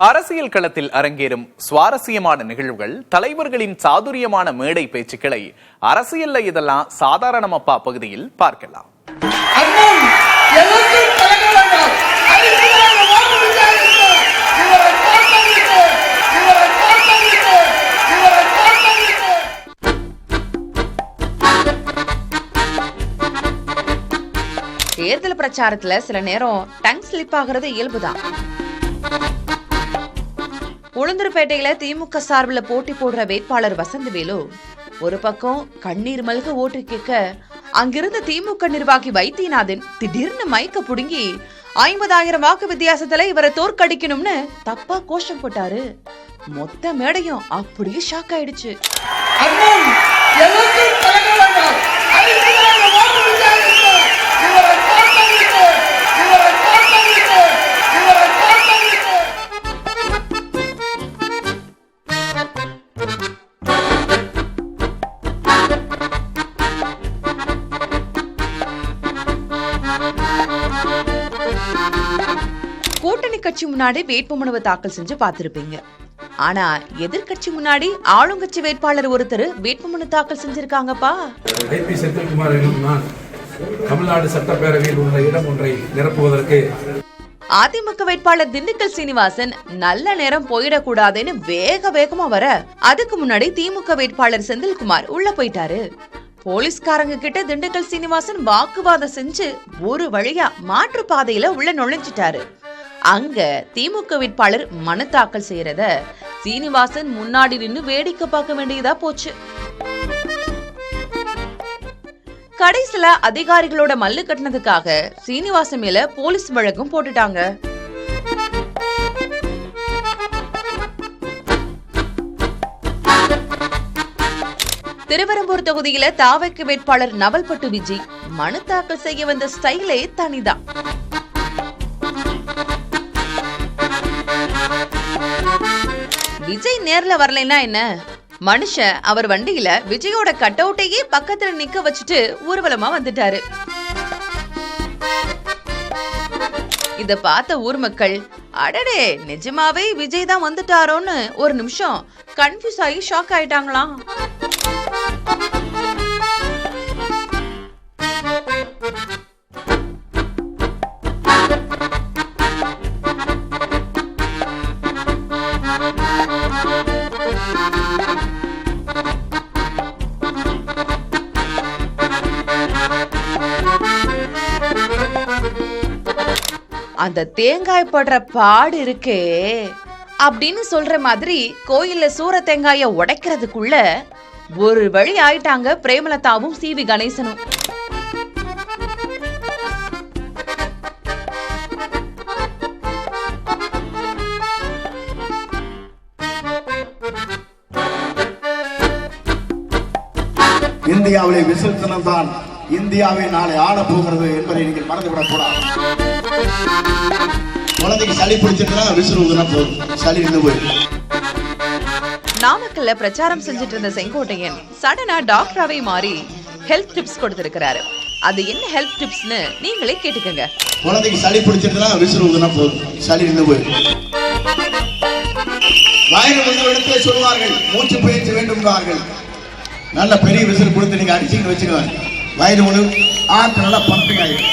அரசியல் களத்தில் அரங்கேறும் சுவாரஸ்யமான நிகழ்வுகள், தலைவர்களின் சாதுரியமான மேடை பேச்சுக்களை அரசியல்ல இதெல்லாம் சாதாரணமப்பா பகுதியில் பார்க்கலாம். தேர்தல் பிரச்சாரத்துல சில நேரம் டங் ஸ்லிப் ஆகிறது இயல்புதான். உளுந்தூர்பேட்டையில திமுக சார்பில் போட்டி போடுற வேட்பாளர் வசந்தவேலு ஒரு பக்கம் கண்ணீர் மல்க ஓட்டு கேட்க, அங்கிருந்த திமுக நிர்வாகி வைத்தியநாதன் திடீர்னு மைக்க புடுங்கி 50,000 வாக்கு வித்தியாசத்துல இவரை தோற்கடிக்கணும்னு தப்பா கோஷம் போட்டாரு. மொத்த மேடையும் அப்படியே ஷாக் ஆயிடுச்சு. கூட்டணி கட்சி முன்னாடி வேட்புமனுவை தாக்கல் செஞ்சு பார்த்திருப்பீங்க. ஆனா எதிர்கட்சி முன்னாடி ஆளுங்கட்சி வேட்பாளர் ஒருத்தர் வேட்புமனு தாக்கல் செஞ்சிருக்காங்கப்பா. தமிழ்நாடு சட்டப்பேரவையில் உள்ள இடம் ஒன்றை நிரப்புவதற்கு அதிமுக வேட்பாளர் திண்டுக்கல் சீனிவாசன் நல்ல நேரம் போயிடக்கூடாதுன்னு வேகமா வர, அதுக்கு முன்னாடி திமுக வேட்பாளர் செந்தில்குமார் உள்ள போயிட்டாரு. போலீஸ்காரங்க கிட்ட திண்டுக்கல் சீனிவாசன் வாக்குவாதம் செஞ்சு ஒரு வழியா மாற்று பாதையில உள்ள நுழைஞ்சிட்டாரு. அங்க திமுக வேட்பாளர் மனு தாக்கல் செய்யறத சீனிவாசன் முன்னாடி நின்னு வேடிக்கை பார்க்க வேண்டியதா போச்சு. கடைசில அதிகாரிகளோட மல்லு கட்டினதுக்காக சீனிவாசன் மேல போலீஸ் வழக்கும் போட்டுட்டாங்க. திருவெரும்பூர் தொகுதியில தாவைக்கு வேட்பாளர் நவல்பட்டு விஜய் மனு தாக்கல் செய்ய வந்த ஸ்டைலே தனிதான். விஜய் நேர்ல வரலைன்னா என்ன, மனுஷன் அவர் வண்டியில விஜயோட கட் அவுட்டையே பக்கத்துல நிக்க வச்சுட்டு ஊர்வலமா வந்துட்டாரு. இத பார்த்த ஊர் மக்கள், அடடே நிஜமாவே விஜய் தான் வந்துட்டாரோன்னு ஒரு நிமிஷம் கன்ஃபியூஸ் ஆகி ஷாக் ஆயிட்டாங்களாம். அந்த தேங்காய் படுற பாடு இருக்கே அப்படின்னு சொல்ற மாதிரி கோயில்ல சூர தேங்காய உடைக்கிறதுக்குள்ள ஒரு வழி ஆயிட்டாங்க பிரேமலதாவும் சிவி கணேசனும். இந்தியாவிலே விசில் தான் இந்தியாவை நாளை ஆட போகிறது என்பதை நீங்கள் மறந்துவிடக் கூடாது. குழந்தைக்கு சளி பிடிச்சிருந்தா விசில் ஊதுனா போதும், சளி நின்று போயிடும். நாமக்கல்ல பிரச்சாரம் செஞ்சுட்டு இருந்த செங்கோட்டையன் சடனா டாக்டராவே மாறி ஹெல்த் டிப்ஸ் கொடுத்திருக்கிறாரு. அது என்ன ஹெல்த் டிப்ஸ்னு நீங்களே கேட்டுக்கங்க. குழந்தைக்கு சளி பிடிச்சிருந்தா விசில் ஊதுனா போதும், சளி நின்று போயிடும். வயது வந்த இடத்திலே சொல்வார்கள் மூச்சு பயிற்சி வேண்டும். நல்ல பெரிய விசில் கொடுத்து நீங்க அடிச்சுன்னு வச்சுக்கோங்க, வயது முழு ஆற்று நல்லா பம்பிங் ஆகிடும்.